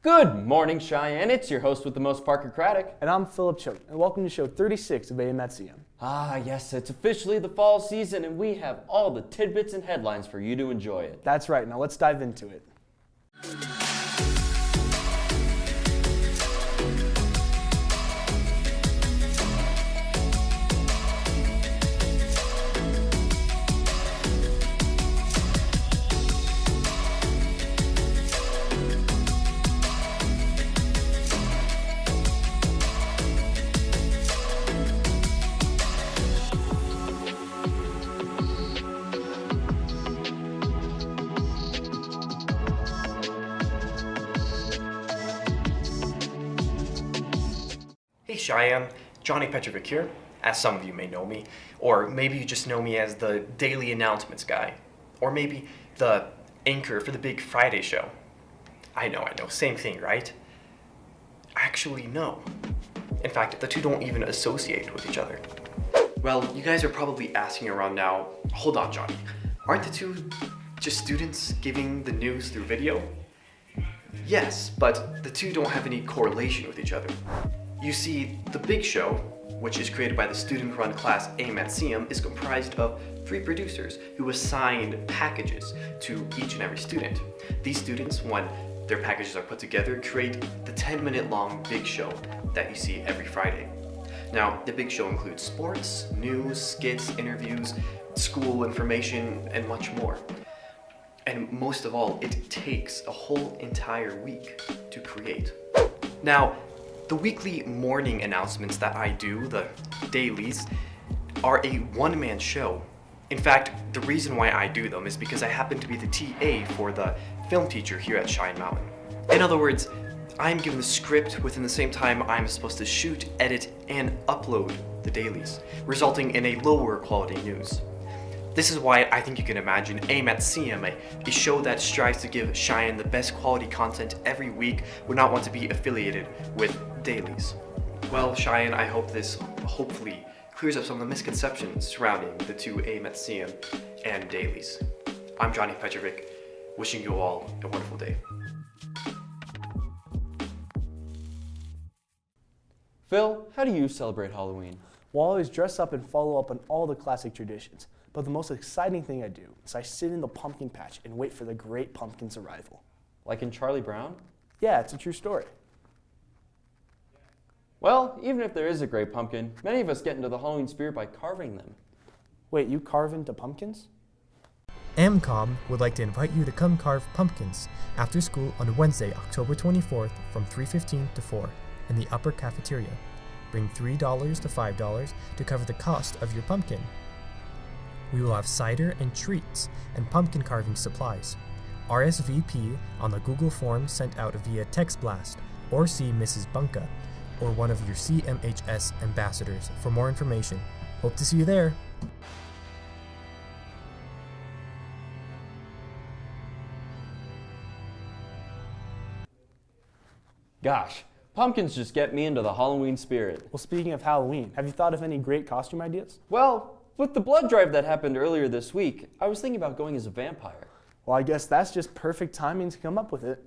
Good morning, Cheyenne. It's your host with the most, Parker Craddock. And I'm Philip Choate, and welcome to show 36 of AM at CM. Ah, yes, it's officially the fall season, and we have all the tidbits and headlines for you to enjoy it. That's right, now let's dive into it. Hey Cheyenne, Johnny Petrovic here, as some of you may know me, or maybe you just know me as the daily announcements guy, or maybe the anchor for the Big Friday show. I know, same thing, right? Actually, no. In fact, the two don't even associate with each other. Well, you guys are probably asking around now, hold on Johnny, aren't the two just students giving the news through video? Yes, but the two don't have any correlation with each other. You see, The Big Show, which is created by the student-run class AM at CM, is comprised of 3 producers who assigned packages to each and every student. These students, when their packages are put together, create the 10-minute long Big Show that you see every Friday. Now, The Big Show includes sports, news, skits, interviews, school information, and much more. And most of all, it takes a whole entire week to create. Now, the weekly morning announcements that I do, the dailies, are a one-man show. In fact, the reason why I do them is because I happen to be the TA for the film teacher here at Cheyenne Mountain. In other words, I'm given the script within the same time I'm supposed to shoot, edit, and upload the dailies, resulting in a lower quality news. This is why I think you can imagine AM at CM, a show that strives to give Cheyenne the best quality content every week, would not want to be affiliated with dailies. Well, Cheyenne, I hope this hopefully clears up some of the misconceptions surrounding the two AM at CM and dailies. I'm Johnny Petrovic, wishing you all a wonderful day. Phil, how do you celebrate Halloween? We'll always dress up and follow up on all the classic traditions. But the most exciting thing I do is I sit in the pumpkin patch and wait for the great pumpkin's arrival. Like in Charlie Brown? Yeah, it's a true story. Well, even if there is a great pumpkin, many of us get into the Halloween spirit by carving them. Wait, you carve into pumpkins? AMCOM would like to invite you to come carve pumpkins after school on Wednesday, October 24th from 3:15 to 4 in the upper cafeteria. Bring $3 to $5 to cover the cost of your pumpkin. We will have cider and treats and pumpkin carving supplies. RSVP on the Google form sent out via text blast, or see Mrs. Bunka or one of your CMHS ambassadors for more information. Hope to see you there. Gosh, pumpkins just get me into the Halloween spirit. Well, speaking of Halloween, have you thought of any great costume ideas? Well, with the blood drive that happened earlier this week, I was thinking about going as a vampire. Well, I guess that's just perfect timing to come up with it.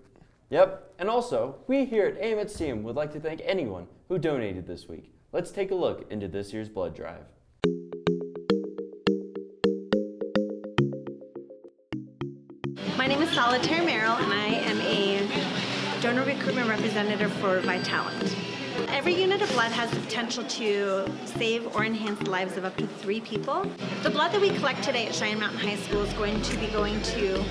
Yep, and also, we here at AM at CM would like to thank anyone who donated this week. Let's take a look into this year's blood drive. My name is Solitaire Merrill, and I am a donor recruitment representative for Vitalant. Every unit of blood has the potential to save or enhance the lives of up to 3 people. The blood that we collect today at Cheyenne Mountain High School is going to be going to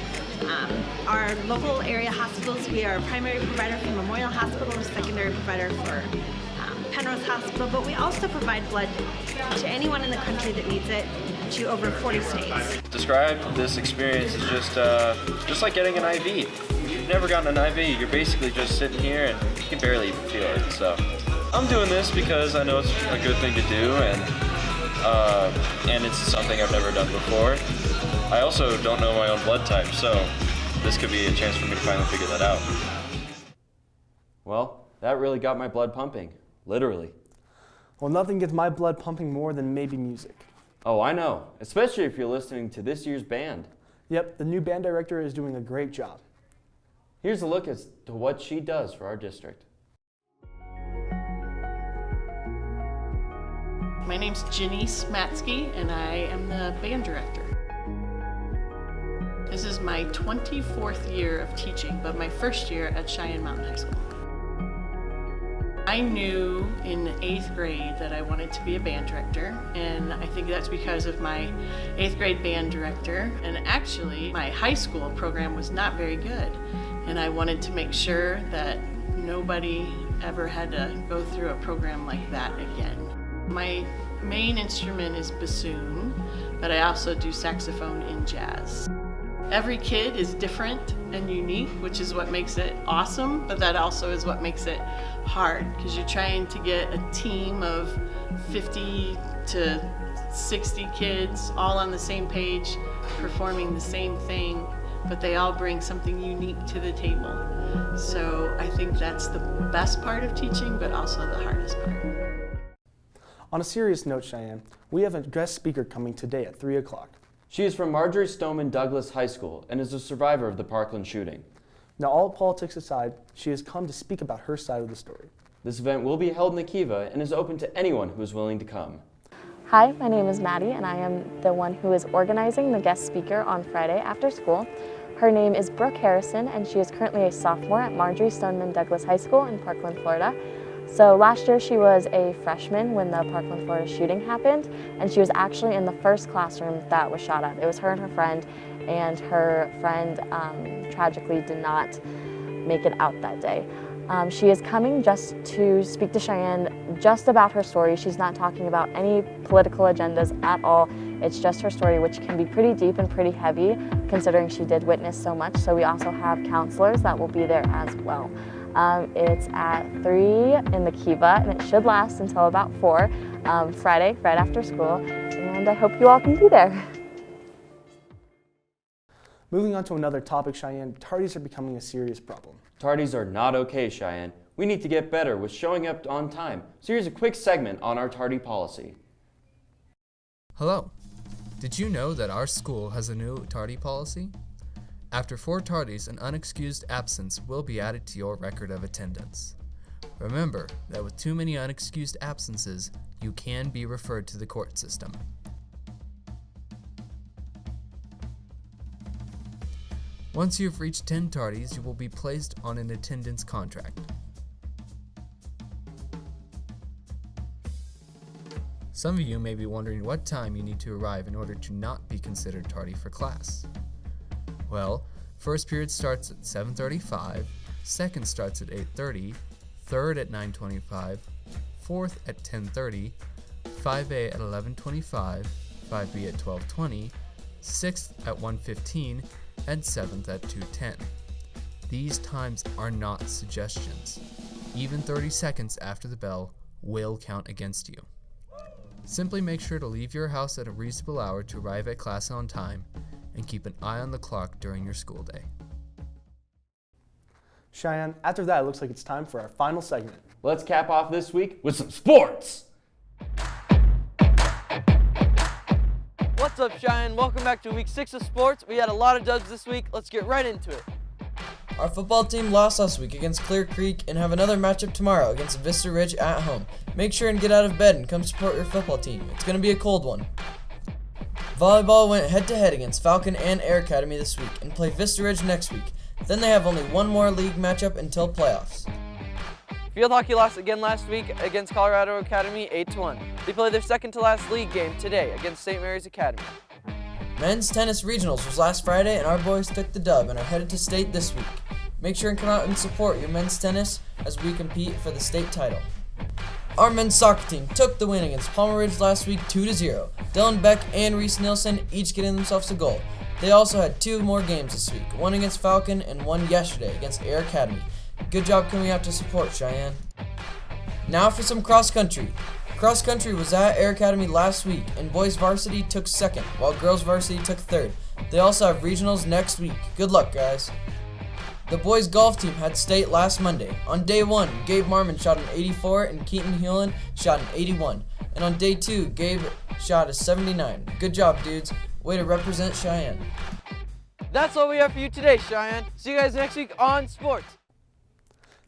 our local area hospitals. We are a primary provider for Memorial Hospital, a secondary provider for Penrose Hospital, but we also provide blood to anyone in the country that needs it, to over 40 states. Describe this experience as just like getting an IV. If you've never gotten an IV, you're basically just sitting here and you can barely even feel it. So I'm doing this because I know it's a good thing to do, and it's something I've never done before. I also don't know my own blood type, so this could be a chance for me to finally figure that out. Well, that really got my blood pumping, literally. Well, nothing gets my blood pumping more than maybe music. Oh, I know, especially if you're listening to this year's band. Yep, the new band director is doing a great job. Here's a look as to what she does for our district. My name's Janice Matsky, and I am the band director. This is my 24th year of teaching, but my first year at Cheyenne Mountain High School. I knew in 8th grade that I wanted to be a band director, and I think that's because of my 8th grade band director. And actually, my high school program was not very good, and I wanted to make sure that nobody ever had to go through a program like that again. My main instrument is bassoon, but I also do saxophone in jazz. Every kid is different and unique, which is what makes it awesome, but that also is what makes it hard, because you're trying to get a team of 50 to 60 kids all on the same page, performing the same thing, but they all bring something unique to the table. So I think that's the best part of teaching, but also the hardest part. On a serious note, Cheyenne, we have a guest speaker coming today at 3 o'clock. She is from Marjorie Stoneman Douglas High School and is a survivor of the Parkland shooting. Now, all politics aside, she has come to speak about her side of the story. This event will be held in the Kiva and is open to anyone who is willing to come. Hi, my name is Maddie, and I am the one who is organizing the guest speaker on Friday after school. Her name is Brooke Harrison, and she is currently a sophomore at Marjorie Stoneman Douglas High School in Parkland, Florida. So last year she was a freshman when the Parkland, Florida shooting happened, and she was actually in the first classroom that was shot at. It was her and her friend tragically did not make it out that day. She is coming just to speak to Cheyenne just about her story. She's not talking about any political agendas at all. It's just her story, which can be pretty deep and pretty heavy considering she did witness so much. So we also have counselors that will be there as well. It's at 3 in the Kiva, and it should last until about 4, Friday, right after school, and I hope you all can be there. Moving on to another topic, Cheyenne, tardies are becoming a serious problem. Tardies are not okay, Cheyenne. We need to get better with showing up on time. So here's a quick segment on our tardy policy. Hello. Did you know that our school has a new tardy policy? After 4 tardies, an unexcused absence will be added to your record of attendance. Remember that with too many unexcused absences, you can be referred to the court system. Once you've reached 10 tardies, you will be placed on an attendance contract. Some of you may be wondering what time you need to arrive in order to not be considered tardy for class. Well, first period starts at 7:35, second starts at 8:30, third at 9:25, fourth at 10:30, 5A at 11:25, 5B at 12:20, sixth at 1:15, and 7th at 2:10. These times are not suggestions. Even 30 seconds after the bell will count against you. Simply make sure to leave your house at a reasonable hour to arrive at class on time, and keep an eye on the clock during your school day. Cheyenne, after that, it looks like it's time for our final segment. Let's cap off this week with some sports! What's up, Cheyenne? Welcome back to week 6 of sports. We had a lot of dubs this week. Let's get right into it. Our football team lost last week against Clear Creek and have another matchup tomorrow against Vista Ridge at home. Make sure and get out of bed and come support your football team. It's going to be a cold one. Volleyball went head-to-head against Falcon and Air Academy this week and play Vista Ridge next week. Then they have only one more league matchup until playoffs. Field hockey lost again last week against Colorado Academy 8-1. They play their second-to-last league game today against St. Mary's Academy. Men's tennis regionals was last Friday and our boys took the dub and are headed to state this week. Make sure and come out and support your men's tennis as we compete for the state title. Our men's soccer team took the win against Palmer Ridge last week 2-0. Dylan Beck and Reese Nielsen each getting themselves a goal. They also had 2 more games this week, one against Falcon and one yesterday against Air Academy. Good job coming out to support, Cheyenne. Now for some cross country. Cross country was at Air Academy last week and boys varsity took second while girls varsity took third. They also have regionals next week. Good luck, guys. The boys golf team had state last Monday. On day 1, Gabe Marmon shot an 84 and Keaton Hewlin shot an 81. And on day 2, Gabe shot a 79. Good job, dudes. Way to represent Cheyenne. That's all we have for you today, Cheyenne. See you guys next week on Sports.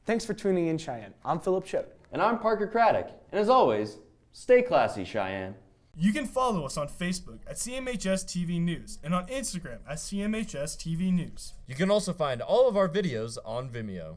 Thanks for tuning in, Cheyenne. I'm Philip Choate. And I'm Parker Craddock. And as always, stay classy, Cheyenne. You can follow us on Facebook at CMHS TV News and on Instagram at CMHS TV News. You can also find all of our videos on Vimeo.